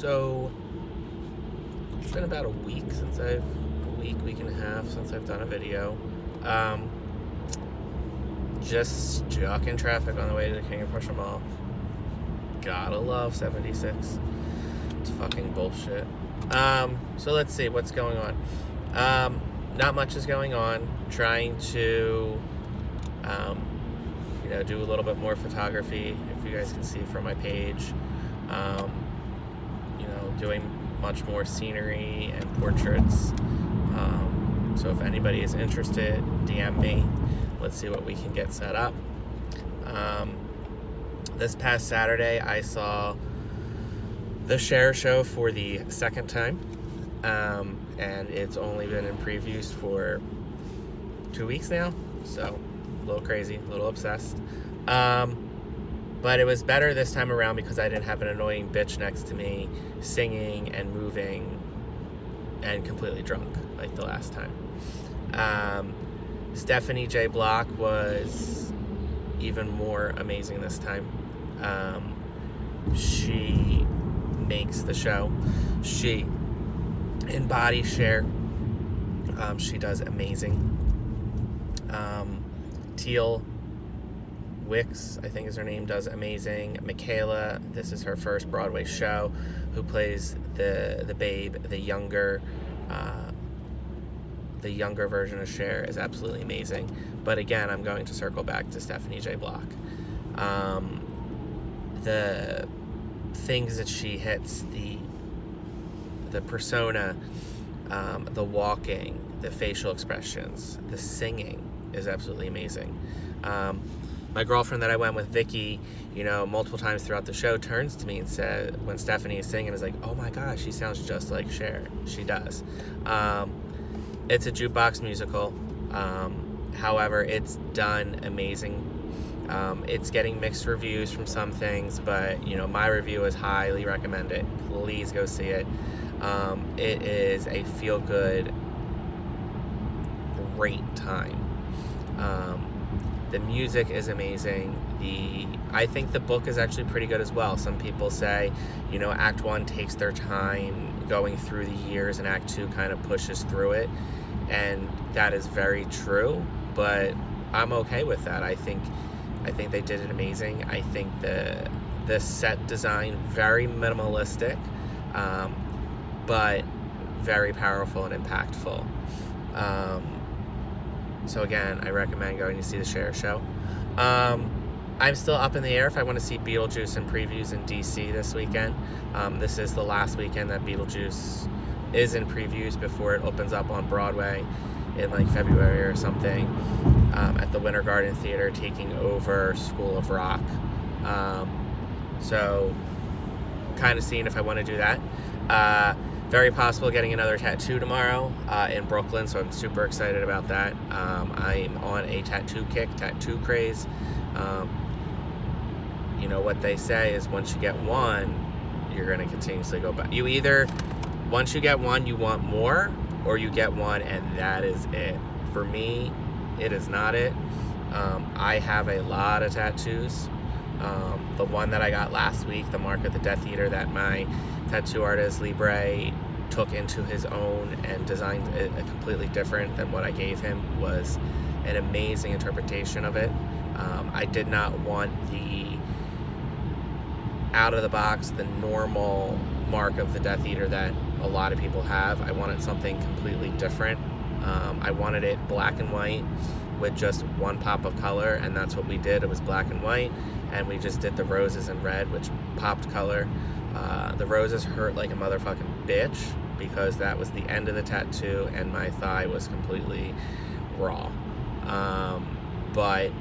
So it's been about a week and a half since I've done a video. Just stuck in traffic on the way to the King of Prussia Mall. Gotta love 76. It's fucking bullshit. So let's see what's going on. Not much is going on. Trying to, do a little bit more photography. If you guys can see from my page, doing much more scenery and portraits. So if anybody is interested, DM me. Let's see what we can get set up. This past Saturday, I saw the Cher Show for the second time. And it's only been in previews for 2 weeks now. So a little crazy, a little obsessed. But it was better this time around because I didn't have an annoying bitch next to me singing and moving and completely drunk like the last time. Stephanie J. Block was even more amazing this time. She makes the show. She embodies Cher. She does amazing. Teal Wicks, I think is her name, does amazing. Michaela, this is her first Broadway show, who plays the babe, the younger version of Cher, is absolutely amazing. But again, I'm going to circle back to Stephanie J. Block. The things that she hits, the persona, the walking, the facial expressions, the singing is absolutely amazing. My girlfriend that I went with, Vicky, multiple times throughout the show turns to me and said, when Stephanie is singing, is like, oh my gosh, she sounds just like Cher. She does. It's a jukebox musical. However, it's done amazing. It's getting mixed reviews from some things, but my review is highly recommend it. Please go see it. It is a feel-good, great time. The music is amazing. I think the book is actually pretty good as well. Some people say, Act 1 takes their time going through the years, and Act 2 kind of pushes through it, and that is very true. But I'm okay with that. I think they did it amazing. I think the set design, very minimalistic, but very powerful and impactful. So again, I recommend going to see the Cher Show. I'm still up in the air if I want to see Beetlejuice in previews in DC this weekend. This is the last weekend that Beetlejuice is in previews before it opens up on Broadway in like February or something, at the Winter Garden Theater, taking over School of Rock. So kind of seeing if I want to do that. Very possible getting another tattoo tomorrow in Brooklyn, so I'm super excited about that. I'm on a tattoo kick, tattoo craze. What they say is once you get one, you're going to continuously go back. Once you get one, you want more, or you get one and that is it. For me, it is not it. I have a lot of tattoos. The one that I got last week, the Mark of the Death Eater, that my tattoo artist Libre took into his own and designed it completely different than what I gave him, was an amazing interpretation of it. I did not want the out of the box, the normal Mark of the Death Eater that a lot of people have. I wanted something completely different. I wanted it black and white with just one pop of color, and that's what we did. It was black and white, and we just did the roses in red, which popped color. The roses hurt like a motherfucking bitch because that was the end of the tattoo and my thigh was completely raw. But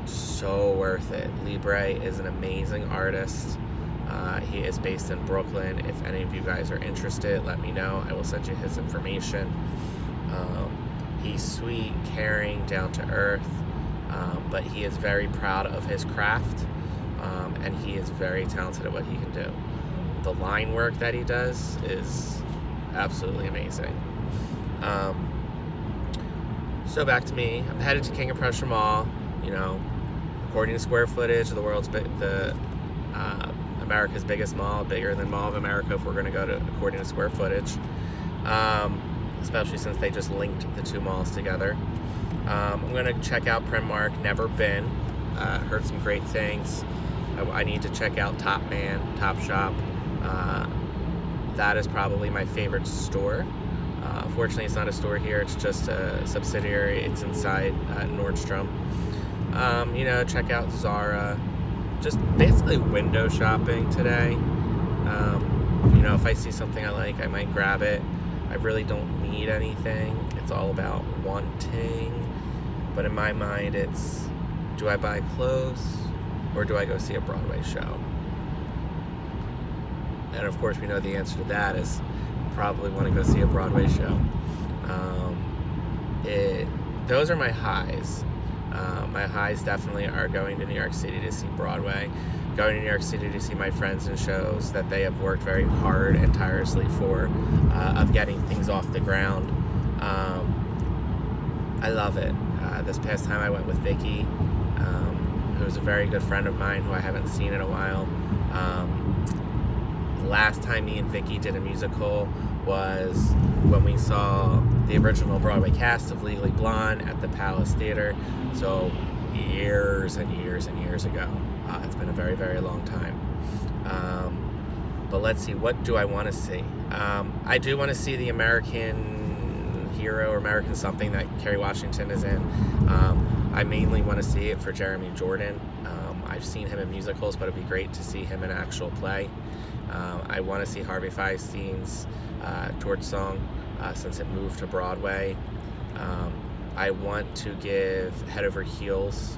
so worth it. Libre is an amazing artist. He is based in Brooklyn. If any of you guys are interested, let me know. I will send you his information. He's sweet, caring, down to earth, but he is very proud of his craft, and he is very talented at what he can do. The line work that he does is absolutely amazing. So back to me. I'm headed to King of Prussia Mall. According to square footage, the America's biggest mall, bigger than Mall of America if we're going to go to according to square footage. Especially since they just linked the two malls together. I'm going to check out Primark. Never been. Heard some great things. I need to check out Top Man, Top Shop. That is probably my favorite store. Fortunately, it's not a store here. It's just a subsidiary. It's inside Nordstrom. Check out Zara. Just basically window shopping today. If I see something I like, I might grab it. I really don't need anything. It's all about wanting. But in my mind, it's, do I buy clothes or do I go see a Broadway show? And of course, we know the answer to that is probably want to go see a Broadway show. Those are my highs. My highs definitely are going to New York City to see Broadway, going to New York City to see my friends in shows that they have worked very hard and tirelessly for, of getting things off the ground. I love it. This past time I went with Vicky, who's a very good friend of mine who I haven't seen in a while. The last time me and Vicky did a musical was when we saw the original Broadway cast of Legally Blonde at the Palace Theater. So years and years and years ago. It's been a very, very long time. But let's see, what do I want to see? I do want to see the American Hero or American something that Kerry Washington is in. I mainly want to see it for Jeremy Jordan. I've seen him in musicals, but it'd be great to see him in an actual play. I want to see Harvey Feinstein's Torch Song since it moved to Broadway. I want to give Head Over Heels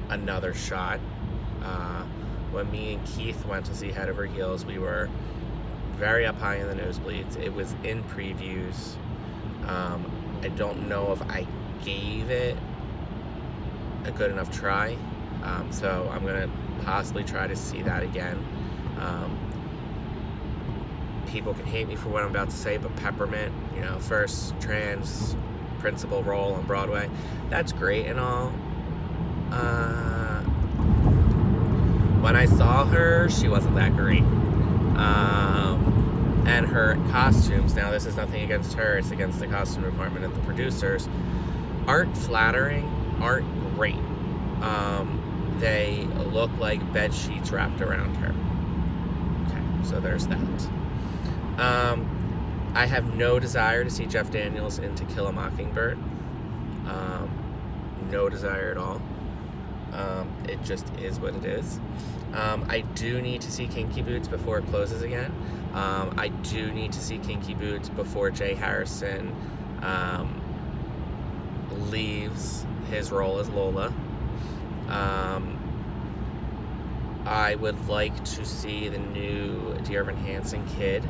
another shot. When me and Keith went to see Head Over Heels, we were very up high in the nosebleeds. It was in previews. I don't know if I gave it a good enough try. So I'm going to possibly try to see that again. People can hate me for what I'm about to say, but Peppermint, first trans principal role on Broadway, that's great and all. When I saw her, she wasn't that great. And her costumes, now this is nothing against her, it's against the costume department and the producers, aren't flattering, aren't great. They look like bed sheets wrapped around her. Okay, so there's that. I have no desire to see Jeff Daniels in To Kill a Mockingbird. No desire at all. It just is what it is. I do need to see Kinky Boots before it closes again. I do need to see Kinky Boots before Jay Harrison leaves his role as Lola. I would like to see the new Dear Evan Hansen kid,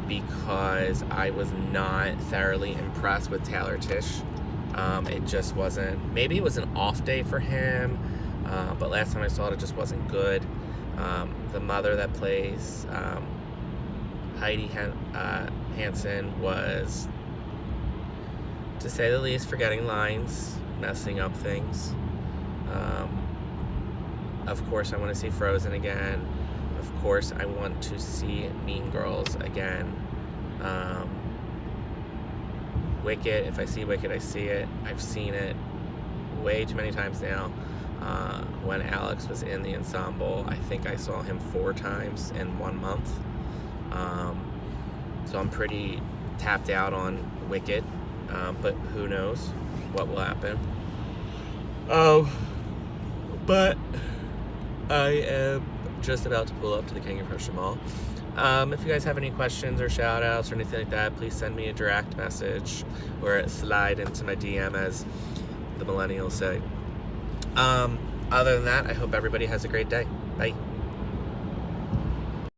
because I was not thoroughly impressed with Taylor Tish. It just wasn't, maybe it was an off day for him, but last time I saw it, it just wasn't good. The mother that plays Heidi Hansen was, to say the least, forgetting lines, messing up things. Of course, I want to see Frozen again. Of course, I want to see Mean Girls again. Wicked, if I see Wicked, I see it. I've seen it way too many times now. When Alex was in the ensemble, I think I saw him 4 times in 1 month. So I'm pretty tapped out on Wicked, but who knows what will happen. But I am just about to pull up to the King of Prussia Mall. If you guys have any questions or shout outs or anything like that, please send me a direct message or slide into my DM, as the millennials say. Other than that, I hope everybody has a great day. Bye.